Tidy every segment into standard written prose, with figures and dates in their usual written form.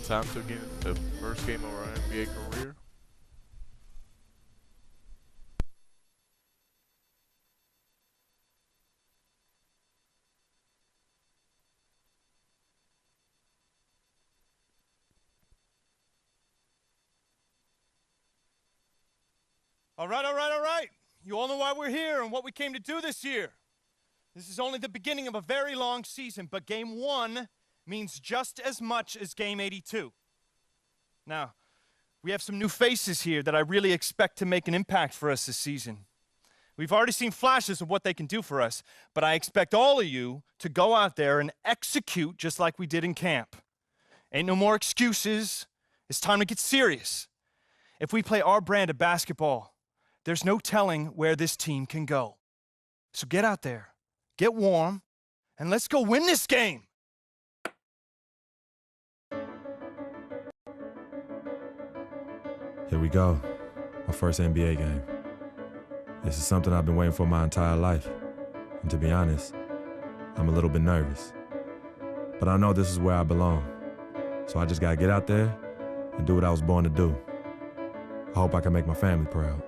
attempt again the first game of our NBA career. All right. You all know why we're here and what we came to do this year. This is only the beginning of a very long season, but Game 1 means just as much as Game 82. Now, we have some new faces here that I really expect to make an impact for us this season. We've already seen flashes of what they can do for us, but I expect all of you to go out there and execute just like we did in camp. Ain't no more excuses. It's time to get serious. If we play our brand of basketball, there's no telling where this team can go. So get out there, get warm, and let's go win this game. Here we go, my first NBA game. This is something I've been waiting for my entire life. And to be honest, I'm a little bit nervous. But I know this is where I belong. So I just gotta get out there and do what I was born to do. I hope I can make my family proud.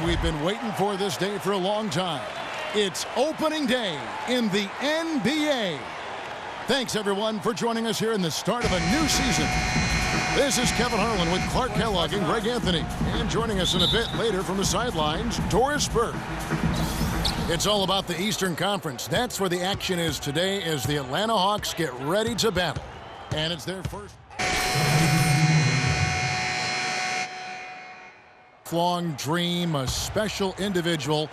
We've been waiting for this day for a long time. It's opening day in the NBA. Thanks, everyone, for joining us here in the start of a new season. This is Kevin Harlan with Clark Kellogg and Greg Anthony. And joining us in a bit later from the sidelines, Doris Burke. It's all about the Eastern Conference. That's where the action is today as the Atlanta Hawks get ready to battle. And it's their first long dream, a special individual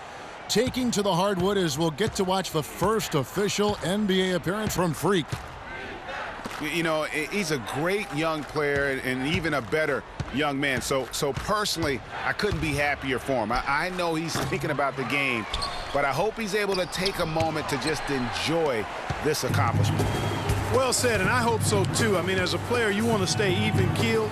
taking to the hardwood as we'll get to watch the first official NBA appearance from Freak. You know, he's a great young player and even a better young man. So personally, I couldn't be happier for him. I know he's thinking about the game, but I hope he's able to take a moment to just enjoy this accomplishment. Well said, and I hope so too. I mean, as a player, you want to stay even-keeled,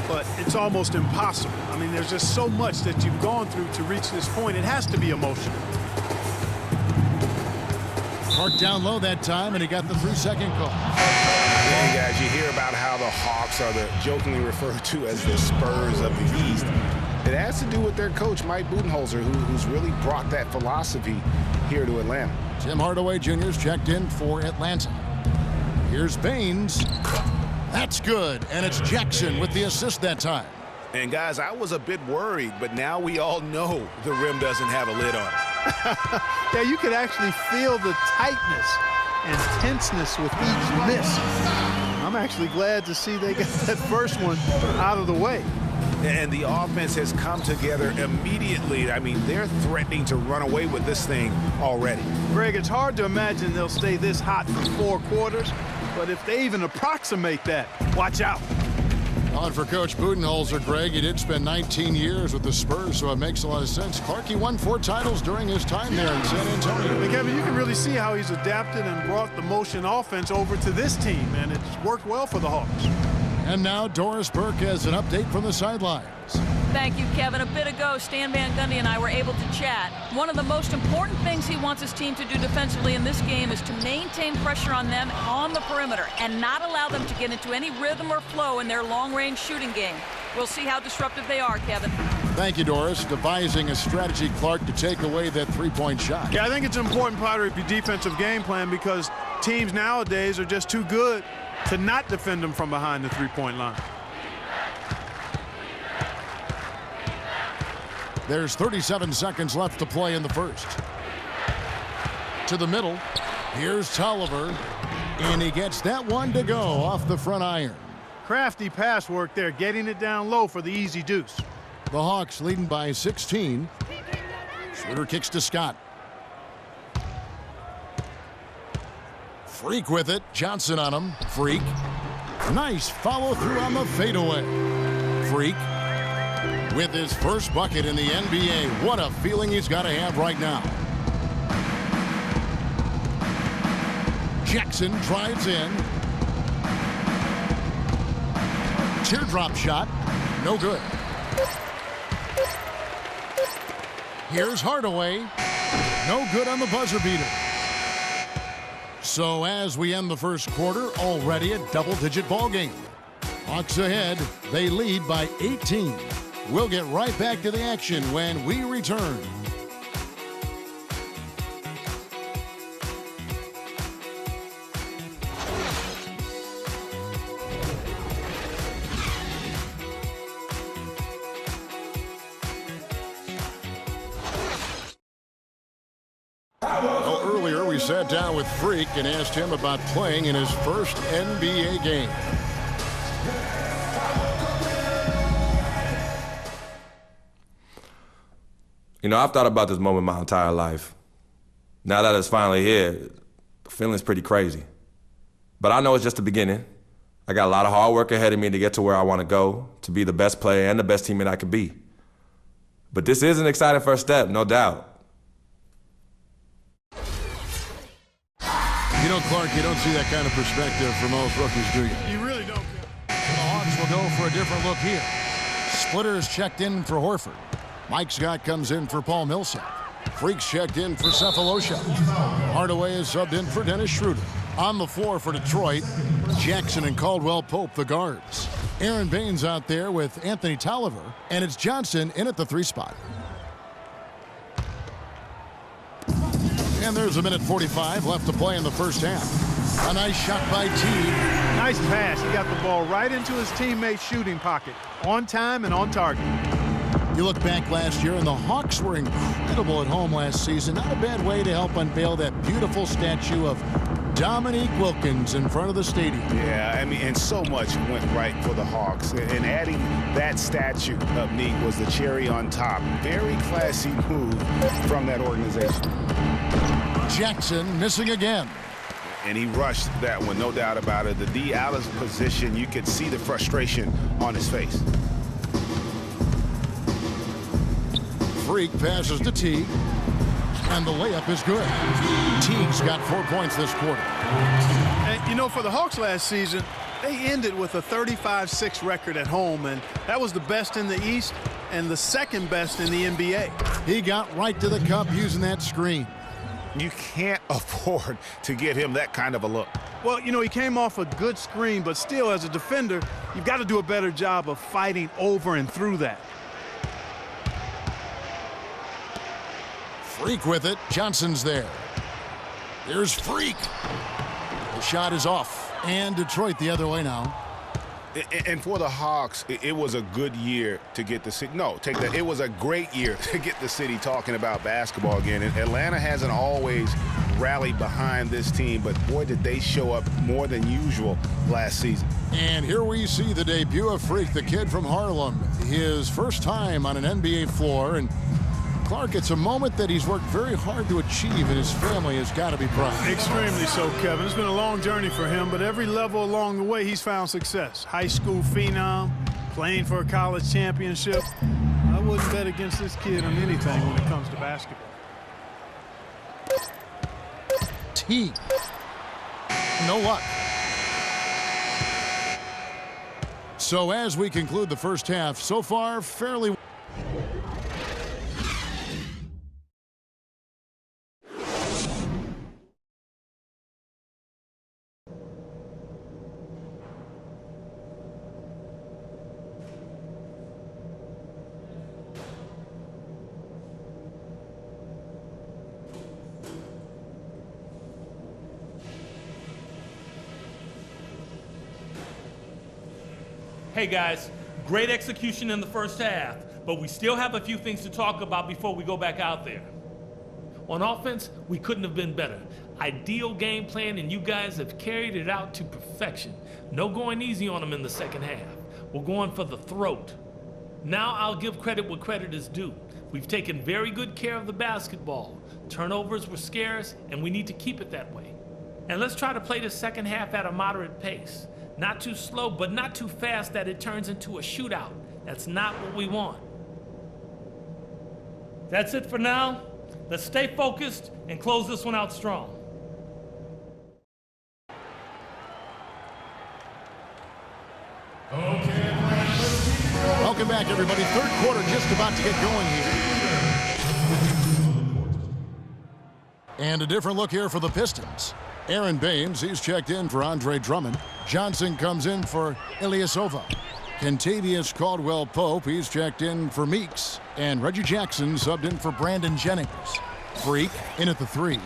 but it's almost impossible. I mean, there's just so much that you've gone through to reach this point. It has to be emotional. Clark down low that time, and he got the 3-second call. Hey guys, you hear about how the Hawks are jokingly referred to as the Spurs of the East. It has to do with their coach, Mike Budenholzer, who's really brought that philosophy here to Atlanta. Tim Hardaway Jr.'s checked in for Atlanta. Here's Baines. That's good, and it's Jackson with the assist that time. And guys, I was a bit worried, but now we all know the rim doesn't have a lid on it. Yeah, you could actually feel the tightness and tenseness with each miss. I'm actually glad to see they got that first one out of the way. And the offense has come together immediately. I mean, they're threatening to run away with this thing already. Greg, it's hard to imagine they'll stay this hot for 4 quarters, but if they even approximate that, watch out. On for Coach Budenholzer, Greg. He did spend 19 years with the Spurs, so it makes a lot of sense. Clark, he won 4 titles during his time there in San Antonio. Hey, Kevin, you can really see how he's adapted and brought the motion offense over to this team, and it's worked well for the Hawks. And now Doris Burke has an update from the sidelines. Thank you, Kevin. A bit ago, Stan Van Gundy and I were able to chat. One of the most important things he wants his team to do defensively in this game is to maintain pressure on them on the perimeter and not allow them to get into any rhythm or flow in their long-range shooting game. We'll see how disruptive they are, Kevin. Thank you, Doris. Devising a strategy, Clark, to take away that three-point shot. Yeah, I think it's an important part of your defensive game plan because teams nowadays are just too good to not defend them from behind the three-point line. There's 37 seconds left to play in the first. To the middle. Here's Tolliver. And he gets that one to go off the front iron. Crafty pass work there, getting it down low for the easy deuce. The Hawks leading by 16. Schroeder kicks to Scott. Freak with it. Johnson on him. Freak. Nice follow through on the fadeaway. Freak with his first bucket in the NBA. What a feeling he's got to have right now. Jackson drives in. Teardrop shot. No good. Here's Hardaway. No good on the buzzer beater. So as we end the first quarter, already a double-digit ball game. Hawks ahead. They lead by 18. We'll get right back to the action when we return. Well, earlier we sat down with Freak and asked him about playing in his first NBA game. You know, I've thought about this moment my entire life. Now that it's finally here, the feeling's pretty crazy. But I know it's just the beginning. I got a lot of hard work ahead of me to get to where I want to go, to be the best player and the best teammate I can be. But this is an exciting first step, no doubt. You know, Clark, you don't see that kind of perspective from most rookies, do you? You really don't. The Hawks will go for a different look here. Splitter's checked in for Horford. Mike Scott comes in for Paul Millsap. Freak's checked in for Cephalosha. Hardaway is subbed in for Dennis Schroeder. On the floor for Detroit, Jackson and Caldwell Pope, the guards. Aaron Baines out there with Anthony Tolliver, and it's Johnson in at the 3 spot. And there's a minute 45 left to play in the first half. A nice shot by Teague. Nice pass. He got the ball right into his teammate's shooting pocket. On time and on target. You look back last year, and the Hawks were incredible at home last season. Not a bad way to help unveil that beautiful statue of Dominique Wilkins in front of the stadium. Yeah, I mean, and so much went right for the Hawks. And adding that statue of Neek was the cherry on top. Very classy move from that organization. Jackson missing again. And he rushed that one, no doubt about it. The D out of position, you could see the frustration on his face. Freak passes to Teague, and the layup is good. Teague's got 4 points this quarter. And, you know, for the Hawks last season, they ended with a 35-6 record at home, and that was the best in the East and the second best in the NBA. He got right to the cup using that screen. You can't afford to give him that kind of a look. Well, you know, he came off a good screen, but still, as a defender, you've got to do a better job of fighting over and through that. Freak with it. Johnson's there. There's Freak. The shot is off. And Detroit the other way now. And for the Hawks, it was a good year to get the city. No, take that. It was a great year to get the city talking about basketball again. And Atlanta hasn't always rallied behind this team, but boy, did they show up more than usual last season. And here we see the debut of Freak, the kid from Harlem. His first time on an NBA floor. And Clark, it's a moment that he's worked very hard to achieve, and his family has got to be proud. Extremely so, Kevin. It's been a long journey for him, but every level along the way, he's found success. High school phenom, playing for a college championship. I wouldn't bet against this kid on anything when it comes to basketball. Teague. No luck. So as we conclude the first half, so far, fairly... Hey guys, great execution in the first half, but we still have a few things to talk about before we go back out there. On offense, we couldn't have been better. Ideal game plan, and you guys have carried it out to perfection. No going easy on them in the second half. We're going for the throat. Now I'll give credit where credit is due. We've taken very good care of the basketball. Turnovers were scarce, and we need to keep it that way. And let's try to play the second half at a moderate pace. Not too slow, but not too fast that it turns into a shootout. That's not what we want. That's it for now. Let's stay focused and close this one out strong. Welcome back, everybody. Third quarter just about to get going here. And a different look here for the Pistons. Aaron Baines, he's checked in for Andre Drummond. Johnson comes in for Ilyasova. Kentavious Caldwell-Pope, he's checked in for Meeks. And Reggie Jackson subbed in for Brandon Jennings. Freak in at the 3.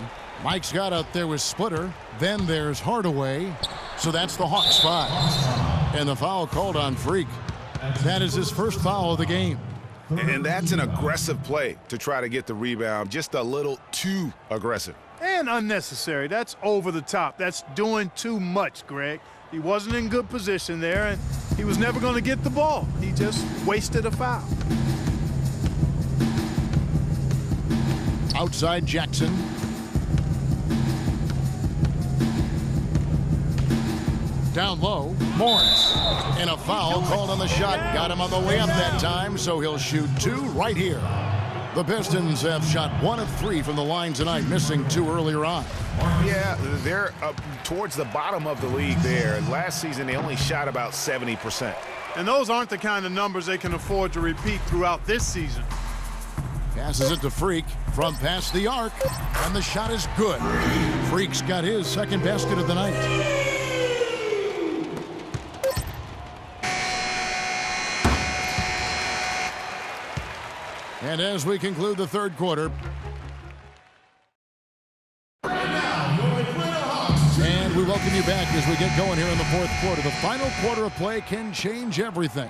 Mike Scott out there with Splitter. Then there's Hardaway. So that's the Hawks 5. And the foul called on Freak. That is his first foul of the game. And that's an aggressive play to try to get the rebound. Just a little too aggressive. And unnecessary. That's over the top. That's doing too much, Greg. He wasn't in good position there, and he was never going to get the ball. He just wasted a foul. Outside Jackson. Down low, Morris. And a foul called on the shot. Got him on the way up that time, so he'll shoot 2 right here. The Pistons have shot 1 of 3 from the line tonight, missing 2 earlier on. Yeah, they're up towards the bottom of the league there. Last season, they only shot about 70%. And those aren't the kind of numbers they can afford to repeat throughout this season. Passes it to Freak from past the arc, and the shot is good. Freak's got his second basket of the night. And as we conclude the third quarter, and we welcome you back as we get going here in the fourth quarter. The final quarter of play can change everything.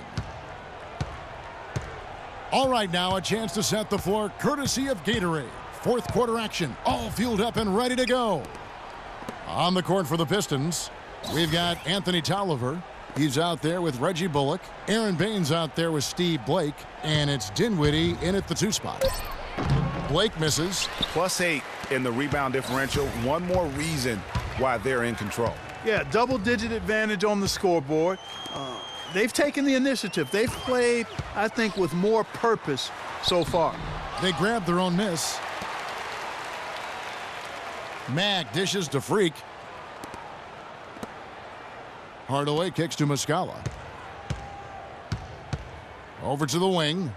All right, now a chance to set the floor courtesy of Gatorade. Fourth quarter action, all fueled up and ready to go. On the court for the Pistons, we've got Anthony Tolliver. He's out there with Reggie Bullock. Aaron Baines out there with Steve Blake. And it's Dinwiddie in at the 2 spot. Blake misses. +8 in the rebound differential. One more reason why they're in control. Yeah, double-digit advantage on the scoreboard. They've taken the initiative. They've played, I think, with more purpose so far. They grabbed their own miss. Mack dishes to Freak. Hardaway kicks to Muscala. Over to the wing.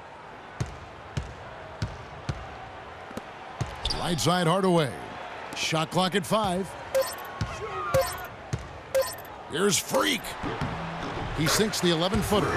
Right side Hardaway. Shot clock at 5. Here's Freak. He sinks the 11-footer.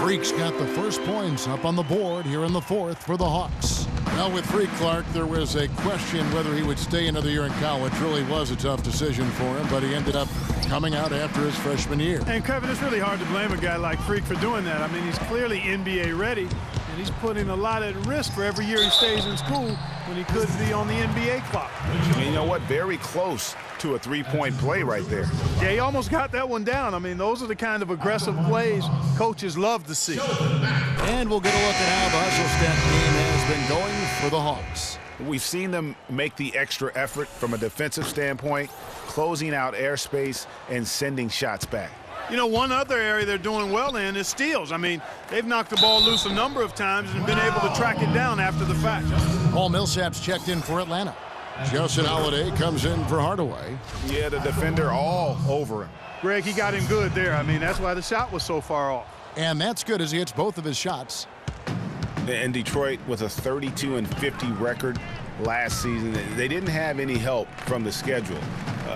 Freak's got the first points up on the board here in the fourth for the Hawks. Now with Freak, Clark, there was a question whether he would stay another year in college. Really was a tough decision for him, but he ended up coming out after his freshman year. And Kevin, it's really hard to blame a guy like Freak for doing that. I mean, he's clearly NBA ready, and he's putting a lot at risk for every year he stays in school when he could be on the NBA clock. And you know what? Very close to a 3-point play right there. Yeah, he almost got that one down. I mean, those are the kind of aggressive plays coaches love to see. And we'll get a look at how the hustle step game has been going for the Hawks. We've seen them make the extra effort from a defensive standpoint, closing out airspace and sending shots back. You know, one other area they're doing well in is steals. I mean, they've knocked the ball loose a number of times and been able to track it down after the fact. Paul Millsap's checked in for Atlanta. Justin Holiday comes in for Hardaway. Yeah, the defender all over him. Greg, he got him good there. I mean, that's why the shot was so far off. And that's good as he hits both of his shots. And Detroit with a 32-50 record last season. They didn't have any help from the schedule.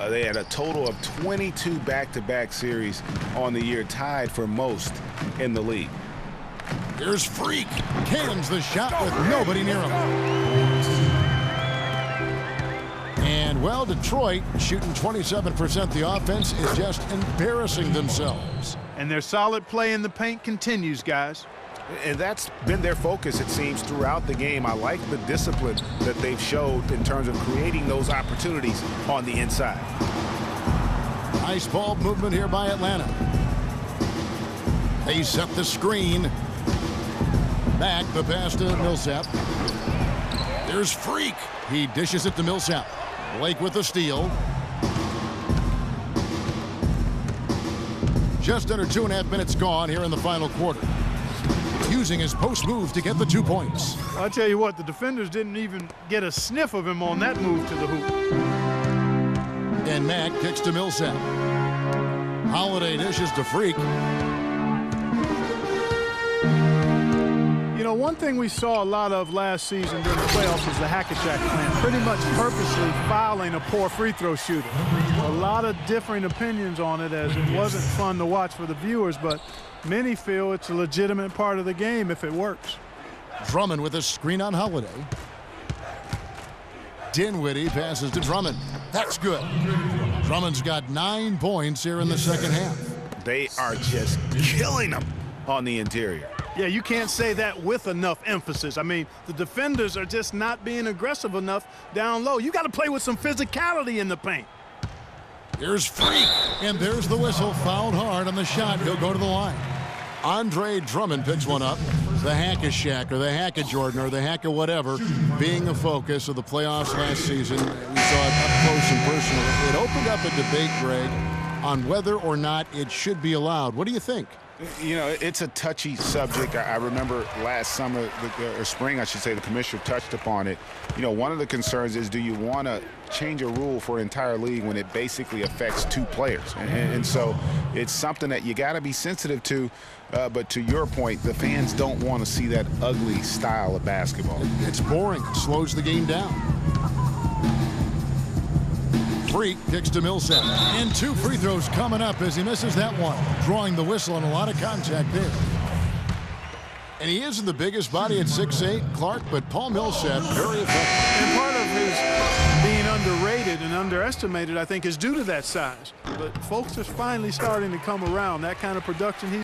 They had a total of 22 back-to-back series on the year, tied for most in the league. Here's Freak. Cans the shot with nobody near him. And, well, Detroit shooting 27% the offense is just embarrassing themselves. And their solid play in the paint continues, guys. And that's been their focus, it seems, throughout the game. I like the discipline that they've showed in terms of creating those opportunities on the inside. Nice ball movement here by Atlanta. They set the screen. Back the pass to Millsap. There's Freak. He dishes it to Millsap. Blake with the steal. Just under 2.5 minutes gone here in the final quarter. Using his post move to get the 2 points. I'll tell you what, the defenders didn't even get a sniff of him on that move to the hoop. And Mack kicks to Millsap. Holiday dishes to Freak. You know, one thing we saw a lot of last season during the playoffs was the hack-a-jack plan, pretty much purposely fouling a poor free throw shooter. A lot of differing opinions on it, as it wasn't fun to watch for the viewers, but many feel it's a legitimate part of the game if it works. Drummond with a screen on Holiday. Dinwiddie passes to Drummond. That's good. Drummond's got 9 points here in the second half. They are just killing them on the interior. Yeah, you can't say that with enough emphasis. I mean, the defenders are just not being aggressive enough down low. You got to play with some physicality in the paint. Here's Freak, and there's the whistle. Fouled hard on the shot. He'll go to the line. Andre Drummond picks one up. The Hack-a-Shaq or the Hack-a-Jordan or the Hack-a-whatever being the focus of the playoffs last season. We saw it up close and personal. It opened up a debate, Greg, on whether or not it should be allowed. What do you think? You know, it's a touchy subject. I remember last summer, or spring, I should say, the commissioner touched upon it. You know, one of the concerns is, do you want to change a rule for an entire league when it basically affects 2 players? And so it's something that you got to be sensitive to. But to your point, the fans don't want to see that ugly style of basketball. It's boring. It slows the game down. Freak kicks to Millsap. And 2 free throws coming up as he misses that one. Drawing the whistle and a lot of contact there. And he isn't the biggest body at 6'8", Clark, but Paul Millsap, very effective. And part of his being underrated and underestimated, I think, is due to that size. But folks are finally starting to come around. That kind of production he's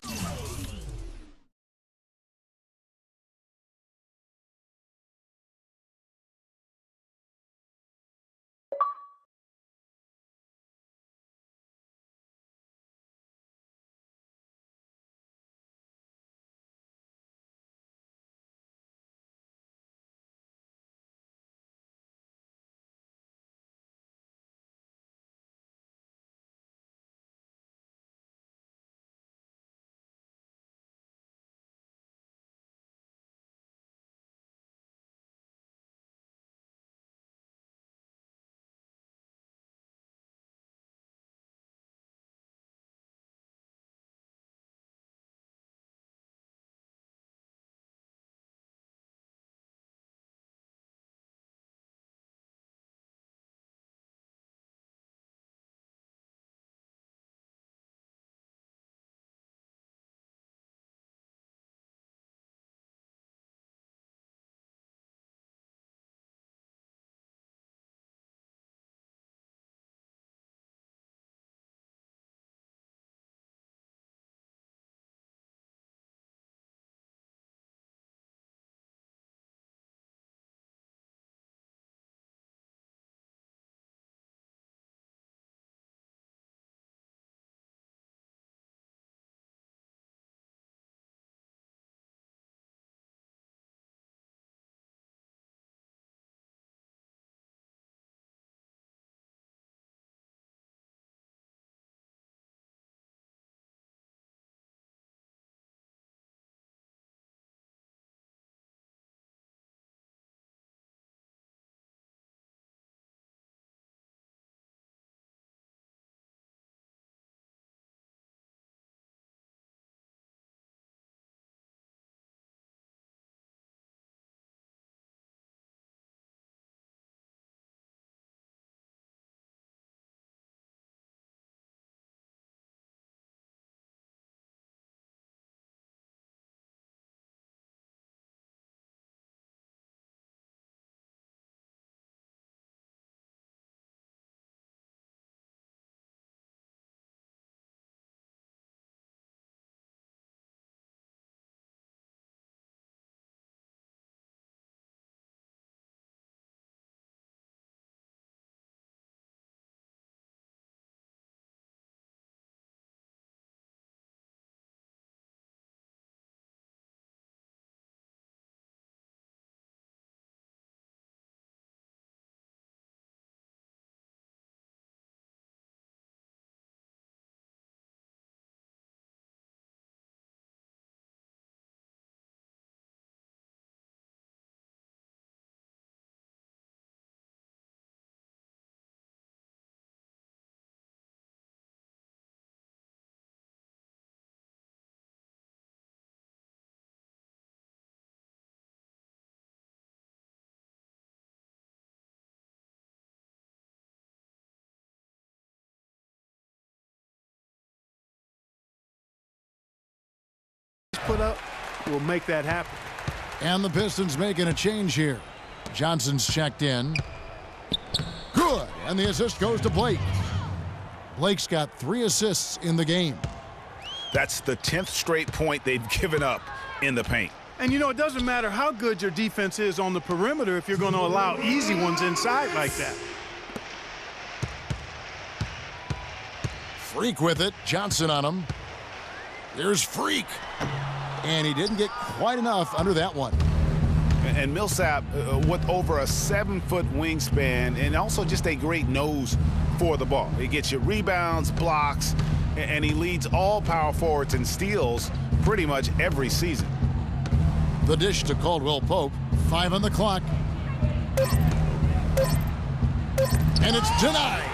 setup will make that happen. And the Pistons making a change here. Johnson's checked in. Good. And the assist goes to Blake. Blake's got 3 assists in the game. That's the 10th straight point they've given up in the paint. And, you know, it doesn't matter how good your defense is on the perimeter if you're going to allow easy ones inside like that. Freak with it. Johnson on him. There's Freak. And he didn't get quite enough under that one. And Millsap, with over a 7-foot wingspan and also just a great nose for the ball. He gets you rebounds, blocks, and he leads all power forwards in steals pretty much every season. The dish to Caldwell Pope. 5 on the clock. And it's denied.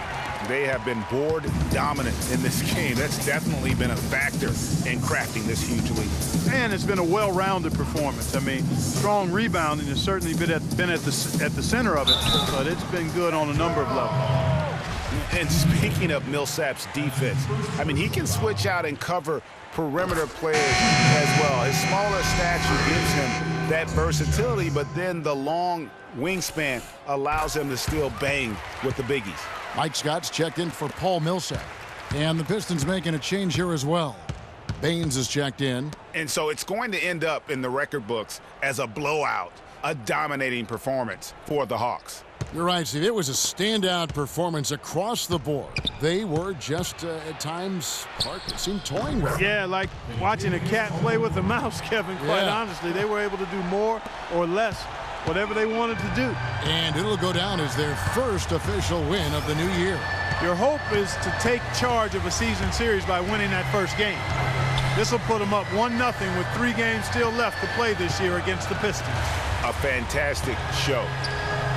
They have been board dominant in this game. That's definitely been a factor in crafting this huge lead. And it's been a well-rounded performance. I mean, strong rebounding has certainly been at the center of it, but it's been good on a number of levels. And speaking of Millsap's defense, I mean, he can switch out and cover perimeter players as well. His smaller stature gives him that versatility, but then the long wingspan allows him to still bang with the biggies. Mike Scott's checked in for Paul Millsap. And the Pistons making a change here as well. Baines is checked in. And so it's going to end up in the record books as a blowout, a dominating performance for the Hawks. You're right, Steve. It was a standout performance across the board. They were just, at times, it seemed toying with it. Yeah, like watching a cat play with a mouse, Kevin, quite honestly. They were able to do more or less, whatever they wanted to do. And it'll go down as their first official win of the new year. Your hope is to take charge of a season series by winning that first game. This will put them up 1-0 with 3 games still left to play this year against the Pistons. A fantastic show.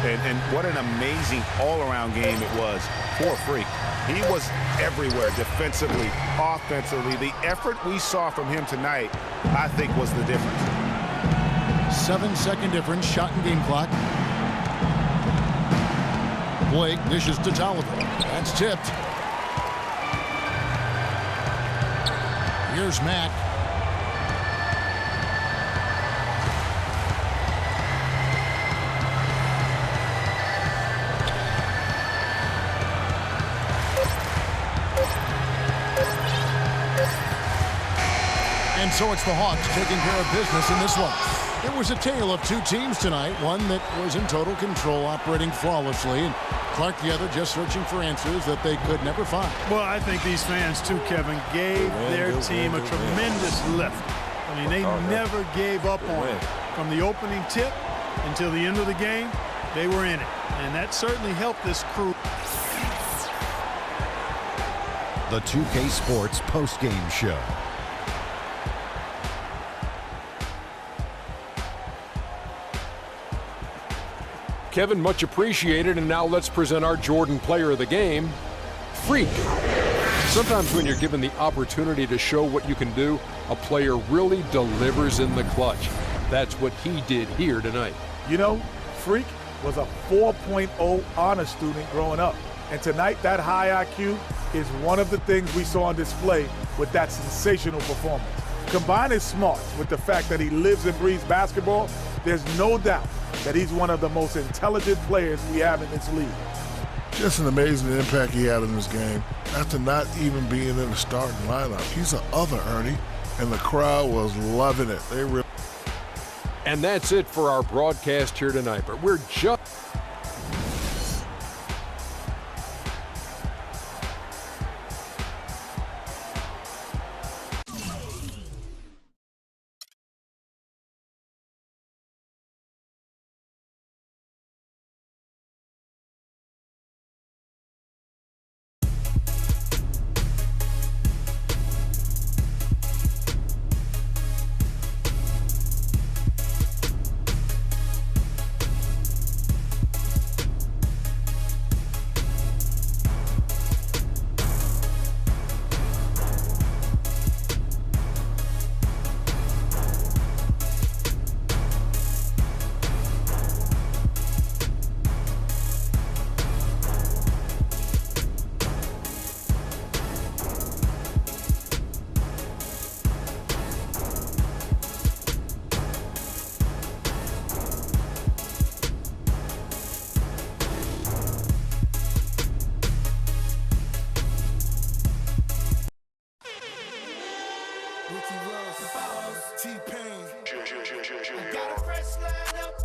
And what an amazing all-around game it was for Freak. He was everywhere defensively, offensively. The effort we saw from him tonight, I think, was the difference. 7-second difference, shot and game clock. Blake dishes to Tolliver. That's tipped. Here's Mack. And so it's the Hawks taking care of business in this one. It was a tale of 2 teams tonight, one that was in total control, operating flawlessly, and Clark the other just searching for answers that they could never find. Well, I think these fans, too, Kevin, gave their team a tremendous lift. I mean, they never gave up on it. From the opening tip until the end of the game, they were in it. And that certainly helped this crew. The 2K Sports postgame show. Kevin, much appreciated, and now let's present our Jordan player of the game, Freak. Sometimes when you're given the opportunity to show what you can do, a player really delivers in the clutch. That's what he did here tonight. You know, Freak was a 4.0 honor student growing up. And tonight, that high IQ is one of the things we saw on display with that sensational performance. Combine his smarts with the fact that he lives and breathes basketball, there's no doubt that he's one of the most intelligent players we have in this league. Just an amazing impact he had in this game. After not even being in the starting lineup, he's the other Ernie, and the crowd was loving it. They really. And that's it for our broadcast here tonight, but we're just Ricky Ross, T-Pain. Got a fresh lineup,